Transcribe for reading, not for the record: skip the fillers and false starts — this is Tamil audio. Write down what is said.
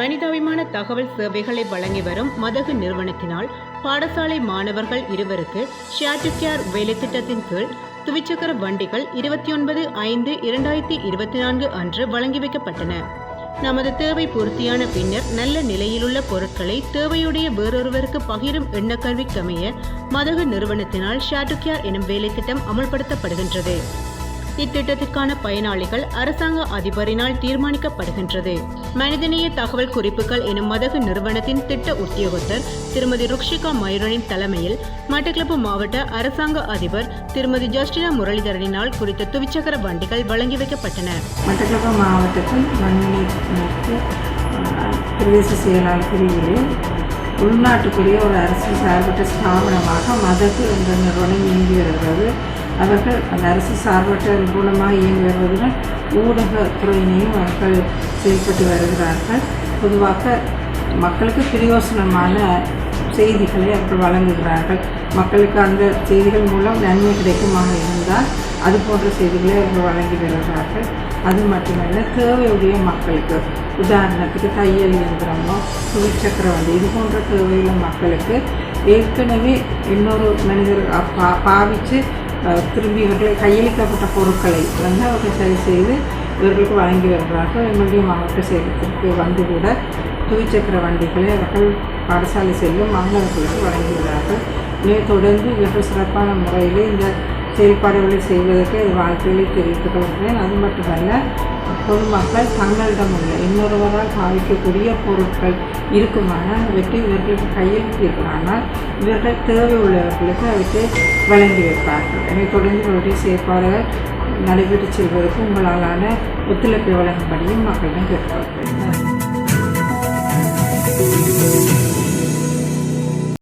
மனிதாபிமான தகவல் சேவைகளை வழங்கி வரும் மதகு நிறுவனத்தினால் பாடசாலை மாணவர்கள் இருவருக்கு ஷேர் டு கேர் வேலை திட்டத்தின் கீழ் துவிச்சக்கர வண்டிகள் 29/5/2024 அன்று வழங்கி வைக்கப்பட்டன. நமது தேவை பூர்த்தியான பின்னர் நல்ல நிலையிலுள்ள பொருட்களை தேவையுடைய வேறொருவருக்கு பகிரும் எண்ணக்கல்விக்கமைய மதகு நிறுவனத்தினால் ஷேர் டு கேர் எனும் வேலை திட்டம் அமல்படுத்தப்படுகின்றது. இத்திட்டத்திற்கான பயனாளிகள் அரசாங்க அதிபரினால் தீர்மானிக்கப்படுகின்றது. மனிதநேய தகவல் குறிப்புகள் எனும் மதகு நிறுவனத்தின் திட்ட உத்தியோகத்தர் திருமதி ருக்ஷிகா மயூரனின் தலைமையில் மட்டக்களப்பு மாவட்ட அரசாங்க அதிபர் திருமதி ஜஸ்டினா முரளிதரனினால் குறித்த துவிச்சக்கர வண்டிகள் வழங்கி வைக்கப்பட்டன. மட்டக்களப்பு மாவட்டத்தில் பிரதேச செயலாளர் பிரிவிலே உள்நாட்டுக்குரிய ஒரு அரசு சார்பற்ற ஸ்தாபனமாக மதகு என்ற நிறுவனம் இயங்கி வருகிறது. அவர்கள் அந்த அரசு சார்பற்ற மூலமாக இயங்கி வருவதுடன் ஊடகத்துறையினையும் அவர்கள் செயல்பட்டு வருகிறார்கள். பொதுவாக மக்களுக்கு பிரயோசனமான செய்திகளை அவர்கள் வழங்குகிறார்கள். மக்களுக்கு அந்த செய்திகள் மூலம் நன்மை கிடைக்குமாக இருந்தால் அது போன்ற செய்திகளை அவர்கள் வழங்கி வருகிறார்கள். அது மட்டுமல்ல, தேவையுடைய மக்களுக்கு, உதாரணத்துக்கு தையல் இயந்திரமோ துவிச்சக்கர வண்டி இது போன்ற தேவையுள்ள மக்களுக்கு ஏற்கனவே இன்னொரு மனிதர் பாவித்து திரும்பி இவர்களை கையளிக்கப்பட்ட பொருட்களை அவர்கள் சரி செய்து இவர்களுக்கு வழங்கி வருகிறார்கள். எங்களுடைய மாவட்ட செயலகத்திற்கு வந்து கூட துவிச்சக்கர வண்டிகளை அவர்கள் பாடசாலை செல்லும் மாணவர்களுக்கு வழங்குகிறார்கள். எனவே தொடர்ந்து இவர்கள் சிறப்பான முறையில் இந்த செயல்பாடுகளை செய்வதற்கு வாழ்க்கைகளை தெரிவித்துக் கொள்கிறேன். அது மட்டுமல்ல, பொதுமக்கள் தங்களிடம் உள்ள இன்னொருவரால் பாவிக்கக்கூடிய பொருட்கள் இருக்குமானால் அவற்றை இவர்களுக்கு கையளிப்பீர்களானால் இவர்கள் தேவை உள்ளவர்களுக்கு அவற்றை வழங்கி வைப்பார்கள். எனவே தொடர்ந்து இவருடைய செயற்பாடுகள் நடைபெற்று செல்வதற்கு உங்களாலான ஒத்துழைப்பை வழங்கும்படியும் மக்களிடம் கேட்டுக்கொள்கிறேன்.